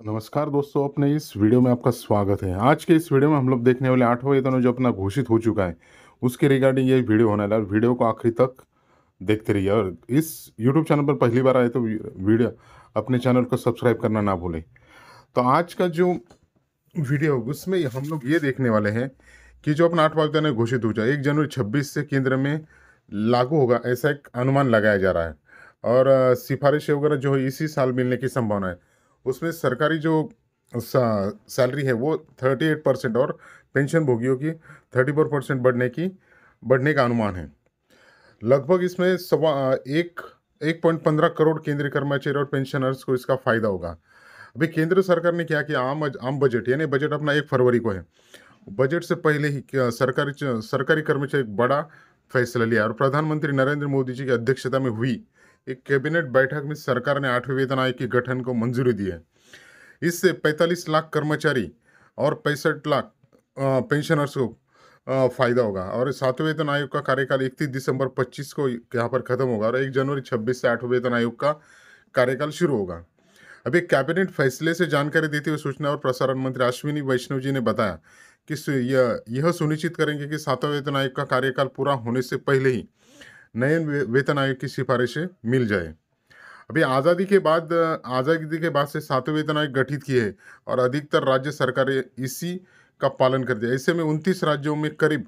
नमस्कार दोस्तों, अपने इस वीडियो में आपका स्वागत है। आज के इस वीडियो में हम लोग देखने वाले 8वां वेतन जो अपना घोषित हो चुका है, उसके रिगार्डिंग ये वीडियो होने वाला है। वीडियो को आखिरी तक देखते रहिए और इस यूट्यूब चैनल पर पहली बार आए तो वीडियो अपने चैनल को सब्सक्राइब करना ना भूलें। तो आज का जो वीडियो उसमें हम लोग ये देखने वाले हैं कि जो अपना 8वां वेतन है घोषित हो जाए 1 जनवरी 26 से केंद्र में लागू होगा, ऐसा एक अनुमान लगाया जा रहा है। और सिफारिशें वगैरह जो है इसी साल मिलने की संभावना है। उसमें सरकारी जो सैलरी है वो 38% और पेंशन भोगियों की 34% बढ़ने का अनुमान है। लगभग इसमें 1.15 करोड़ केंद्रीय कर्मचारी और पेंशनर्स को इसका फायदा होगा। अभी केंद्र सरकार ने क्या किया, आम बजट यानी बजट अपना 1 फरवरी को है। बजट से पहले ही सरकारी कर्मचारी एक बड़ा फैसला लिया और प्रधानमंत्री नरेंद्र मोदी जी की अध्यक्षता में हुई एक कैबिनेट बैठक में सरकार ने 8वें वेतन आयोग के गठन को मंजूरी दी है। इससे 45 लाख कर्मचारी और 65 लाख पेंशनर्स को फायदा होगा। और 7वें वेतन आयोग का कार्यकाल 31 दिसंबर 25 को यहाँ पर खत्म होगा और 1 जनवरी 26 से 8वें वेतन आयोग का कार्यकाल शुरू होगा। अभी कैबिनेट फैसले से जानकारी देते हुए सूचना और प्रसारण मंत्री अश्विनी वैष्णव जी ने बताया कि यह सुनिश्चित करेंगे कि 7वां वेतन आयोग का कार्यकाल पूरा होने से पहले ही नए वेतन आयोग की सिफारिशें मिल जाए। अभी आज़ादी के बाद से 7वें वेतन आयोग गठित किए हैं और अधिकतर राज्य सरकारें इसी का पालन करती है। ऐसे में 29 राज्यों में करीब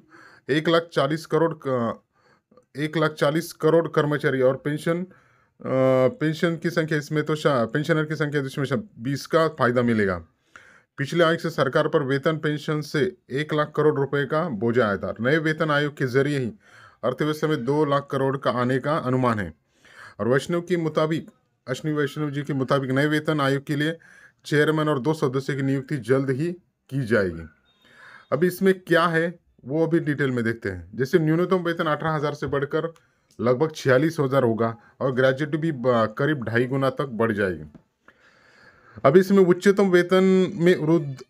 1,40 करोड़ कर्मचारी और पेंशन की संख्या इसमें तो पेंशनर की संख्या इसमें 20 का फायदा मिलेगा। पिछले आयोग से सरकार पर वेतन पेंशन से 1 लाख करोड़ रुपए का बोझा आया था। नए वेतन आयोग के जरिए ही अर्थव्यवस्था में 2 लाख करोड़ का आने का अनुमान है। और अश्विनी वैष्णव जी के मुताबिक नए वेतन आयोग के लिए चेयरमैन और 2 सदस्यों की नियुक्ति जल्द ही की जाएगी। अभी इसमें क्या है वो अभी डिटेल में देखते हैं। जैसे न्यूनतम वेतन 18,000 से बढ़कर लगभग 46,000 होगा और ग्रेजुएट भी करीब 2.5 गुना तक बढ़ जाएगी। अब इसमें उच्चतम वेतन में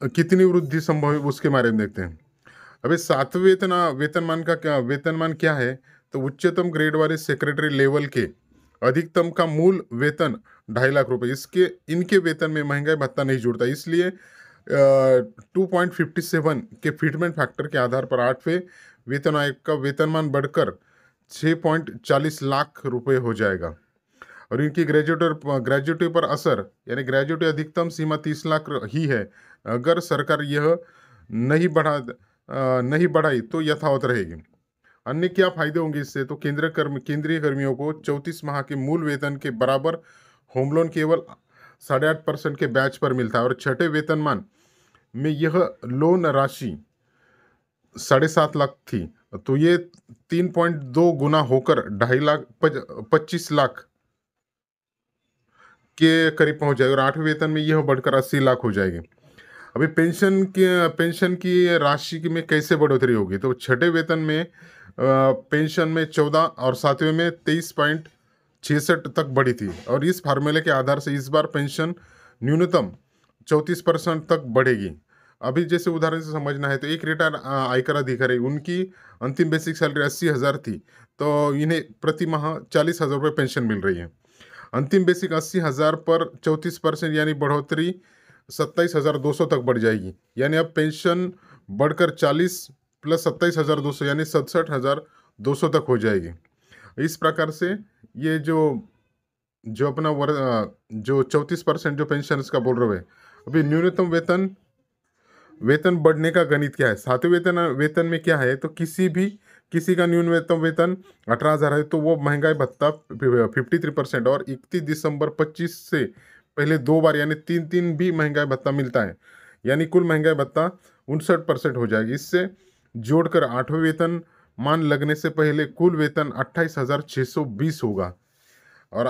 कितनी वृद्धि संभव है उसके बारे में देखते हैं। अभी 7वें वेतनमान क्या है, तो उच्चतम ग्रेड वाले सेक्रेटरी लेवल के अधिकतम का मूल वेतन 2.5 लाख रुपए। इनके वेतन में महंगाई भत्ता नहीं जुड़ता, इसलिए 2.57 के फिटमेंट फैक्टर के आधार पर 8वें वेतन आयोग का वेतनमान बढ़कर 6.40 लाख रुपए हो जाएगा। और इनकी ग्रेजुएटी पर असर यानी ग्रेजुएटी अधिकतम सीमा 30 लाख ही है। अगर सरकार यह नहीं बढ़ाई तो यथावत रहेगी। अन्य क्या फायदे होंगे इससे, तो केंद्रीय कर्मियों को 34 माह के मूल वेतन के बराबर होम लोन केवल 8.5% के ब्याज पर मिलता है और छठे वेतनमान में यह लोन राशि 7.5 लाख थी, तो ये 3.2 गुना होकर 25 लाख के करीब पहुंच जाएगी और 8वें वेतन में यह बढ़कर 80 लाख हो जाएगी। अभी पेंशन की राशि में कैसे बढ़ोतरी होगी, तो छठे वेतन में पेंशन में 14 और 7वें में 23.66 तक बढ़ी थी और इस फार्मूले के आधार से इस बार पेंशन न्यूनतम 34% तक बढ़ेगी। अभी जैसे उदाहरण से समझना है तो एक रिटायर आयकर अधिकारी, उनकी अंतिम बेसिक सैलरी 80,000 थी, तो इन्हें प्रति माह 40,000 रुपये पेंशन मिल रही है। अंतिम बेसिक 80,000 पर 34% यानी बढ़ोतरी 27,200 तक बढ़ जाएगी। यानी अब पेंशन बढ़कर 40 प्लस 27,200 यानी 67,200 तक हो जाएगी। इस प्रकार से ये जो अपना जो 34% जो पेंशन का बोल रहे हैं। अभी न्यूनतम वेतन बढ़ने का गणित क्या है, 7वें वेतन में क्या है, तो किसी का न्यूनतम वेतन 18,000 है तो वो महंगाई भत्ता 53% और 31 दिसंबर 25 से पहले 2 बार यानी 3 भी महंगाई भत्ता मिलता है, यानी कुल महंगाई भत्ता 59% हो जाएगी। इससे जोड़कर 8वें वेतन मान लगने से पहले कुल वेतन 28,620 होगा। और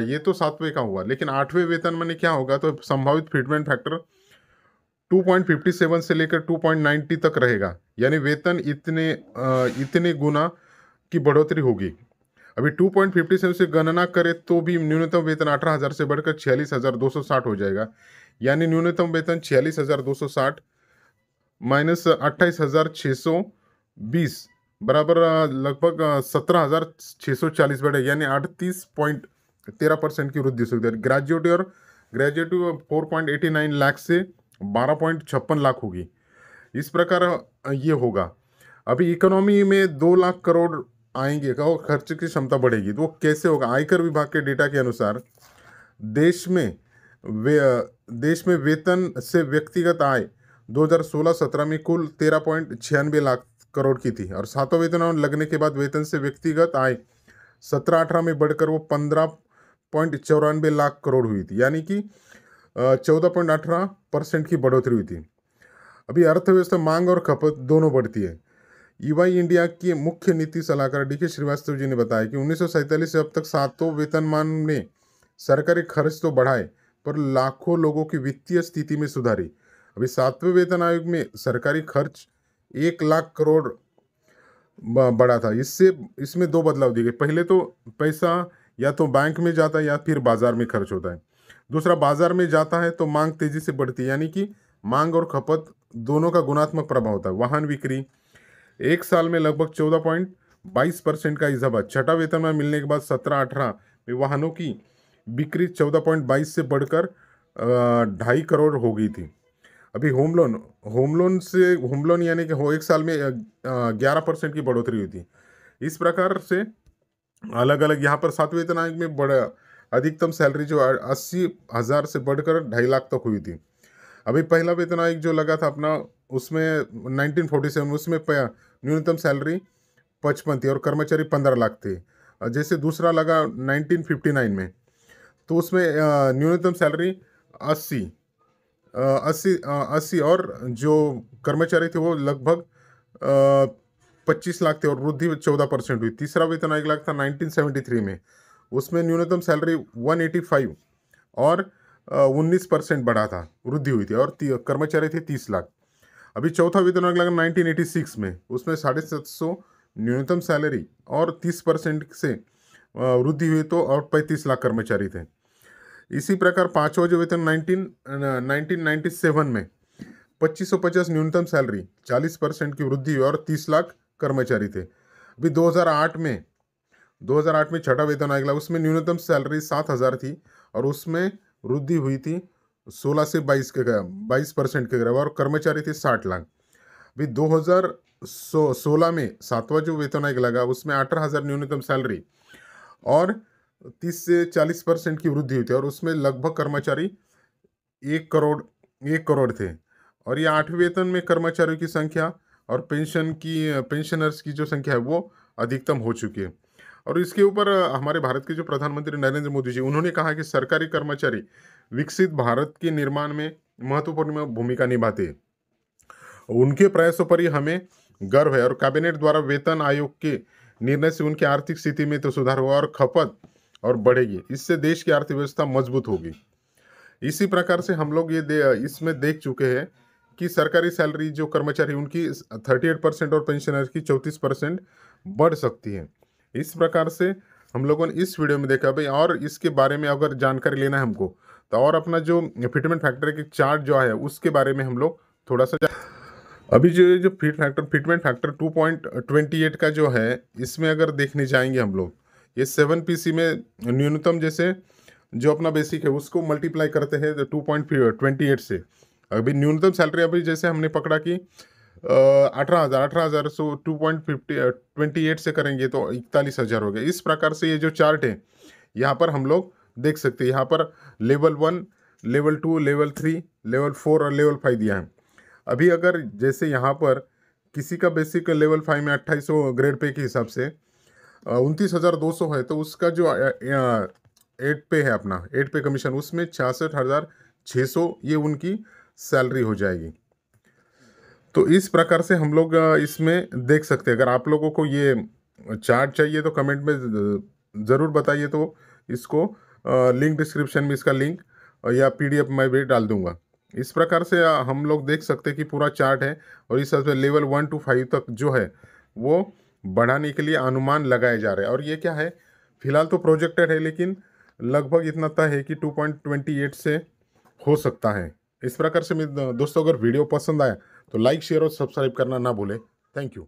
ये तो 7वें का हुआ, लेकिन 8वें वेतन में क्या होगा, तो संभावित फिटमेंट फैक्टर 2.57 से लेकर 2.90 तक रहेगा, यानी वेतन इतने गुना की बढ़ोतरी होगी। अभी 2.57 से गणना करें तो भी न्यूनतम वेतन 18,000 से बढ़कर 46,260 हो जाएगा, यानी न्यूनतम वेतन 46,260 माइनस 28,620 बराबर लगभग 17,640 बढ़ेगा, यानी 38.13% की वृद्धि हो सकती है। ग्रेजुएट और ग्रेजुएट 4.89 लाख से 12.56 लाख होगी। इस प्रकार ये होगा। अभी इकोनॉमी में 2 लाख करोड़ आएंगे का, और खर्च की क्षमता बढ़ेगी, तो वो कैसे होगा? आयकर विभाग के डेटा के अनुसार देश में वेतन से व्यक्तिगत आय 2016-17 में कुल 13.96 लाख करोड़ की थी, और सातों वेतन लगने के बाद वेतन से व्यक्तिगत आय 17-18 में बढ़कर वो 15.94 लाख करोड़ हुई थी, यानी कि 14.18% की बढ़ोतरी हुई थी। अभी अर्थव्यवस्था मांग और खपत दोनों बढ़ती है। ईवाई इंडिया के मुख्य नीति सलाहकार डी के श्रीवास्तव जी ने बताया कि 1947 से अब तक सातों वेतनमान ने सरकारी खर्च तो बढ़ाए, पर लाखों लोगों की वित्तीय स्थिति में सुधारी। अभी सातवें वेतन आयोग में सरकारी खर्च 1 लाख करोड़ बढ़ा था। इसमें 2 बदलाव दिए गए। पहले तो पैसा या तो बैंक में जाता है या फिर बाजार में खर्च होता है। दूसरा, बाजार में जाता है तो मांग तेजी से बढ़ती है, यानी कि मांग और खपत दोनों का गुणात्मक प्रभाव होता है। वाहन बिक्री एक साल में लगभग 14.22% का इजाफा। छठा वेतनमान मिलने के बाद 17-18 में वाहनों की बिक्री 14.22 से बढ़कर 2.5 करोड़ हो गई थी। अभी होम लोन यानी कि एक साल में 11% की बढ़ोतरी हुई थी। इस प्रकार से अलग अलग यहाँ पर सातवें वेतन आयोग में बड़ा अधिकतम सैलरी जो 80,000 से बढ़कर 2.5 लाख तक हुई थी। अभी पहला वेतन आयोग जो लगा था अपना, उसमें 1947 उसमें न्यूनतम सैलरी 55 थी और कर्मचारी 15 लाख थे। जैसे दूसरा लगा 1959 में, तो उसमें न्यूनतम सैलरी 80 और जो कर्मचारी थे वो लगभग 25 लाख थे और वृद्धि 14% हुई। तीसरा वेतन आयोग लगा था 1973 में, उसमें न्यूनतम सैलरी 185 और 19% बढ़ा था, वृद्धि हुई थी और कर्मचारी थे 30 लाख। अभी चौथा वेतन आयोग लगा 1986 में, उसमें 750 न्यूनतम सैलरी और 30% से वृद्धि हुई तो और 35 लाख कर्मचारी थे। इसी प्रकार पांचवा जो वेतन 1997 में 2550 न्यूनतम सैलरी, 40% की वृद्धि हुई और 30 लाख कर्मचारी थे। अभी 2008 में छठा वेतन आयोग लगा, उसमें न्यूनतम सैलरी 7,000 थी और उसमें वृद्धि हुई थी 16 से 22% के करीब और कर्मचारी थे 60 लाख। अभी 2016 में सातवां जो वेतन आयोग लगा, उसमें 18,000 न्यूनतम सैलरी और 30 से 40% की वृद्धि हुई थी और उसमें लगभग कर्मचारी 1 करोड़ थे। और ये 8वें वेतन में कर्मचारियों की संख्या और पेंशनर्स की जो संख्या है वो अधिकतम हो चुकी है। और इसके ऊपर हमारे भारत के जो प्रधानमंत्री नरेंद्र मोदी जी, उन्होंने कहा कि सरकारी कर्मचारी विकसित भारत के निर्माण में महत्वपूर्ण भूमिका निभाते हैं। उनके प्रयासों पर ही हमें गर्व है और कैबिनेट द्वारा वेतन आयोग के निर्णय से उनकी आर्थिक स्थिति में तो सुधार हुआ और खपत और बढ़ेगी। इससे देश की अर्थव्यवस्था मजबूत होगी। इसी प्रकार से हम लोग इसमें देख चुके हैं कि सरकारी सैलरी जो कर्मचारी उनकी 38% और पेंशनर की 34% बढ़ सकती है। इस प्रकार से हम लोगों ने इस वीडियो में देखा भाई। और इसके बारे में अगर जानकारी लेना है हमको, तो और अपना जो फिटमेंट फैक्टर के चार्ट जो है उसके बारे में हम लोग थोड़ा सा अभी जो फिटमेंट फैक्टर 2.28 का जो है, इसमें अगर देखने जाएंगे हम लोग, ये 7 PC में न्यूनतम जैसे जो अपना बेसिक है उसको मल्टीप्लाई करते हैं 2.28 से। अभी न्यूनतम सैलरी अभी जैसे हमने पकड़ा कि 18,000 सो 2.28 से करेंगे तो 41,000 हो गए। इस प्रकार से ये जो चार्ट है यहाँ पर हम लोग देख सकते हैं। यहाँ पर लेवल 1, लेवल 2, लेवल 3, लेवल 4 और लेवल 5 दिया है। अभी अगर जैसे यहाँ पर किसी का बेसिक लेवल 5 में 2800 ग्रेड पे के हिसाब से 29,200 है, तो उसका जो 8 पे है अपना 8 पे कमीशन, उसमें 66,600 ये उनकी सैलरी हो जाएगी। तो इस प्रकार से हम लोग इसमें देख सकते हैं। अगर आप लोगों को ये चार्ट चाहिए तो कमेंट में ज़रूर बताइए, तो इसको लिंक डिस्क्रिप्शन में इसका लिंक या PDF मैं भी डाल दूंगा। इस प्रकार से हम लोग देख सकते हैं कि पूरा चार्ट है और इस हिसाब से लेवल 1 to 5 तक जो है वो बढ़ाने के लिए अनुमान लगाए जा रहे हैं। और ये क्या है, फिलहाल तो प्रोजेक्टेड है, लेकिन लगभग इतना तय है कि 2.28 से हो सकता है। इस प्रकार से दोस्तों, अगर वीडियो पसंद आया तो लाइक, शेयर और सब्सक्राइब करना ना भूलें। Thank you.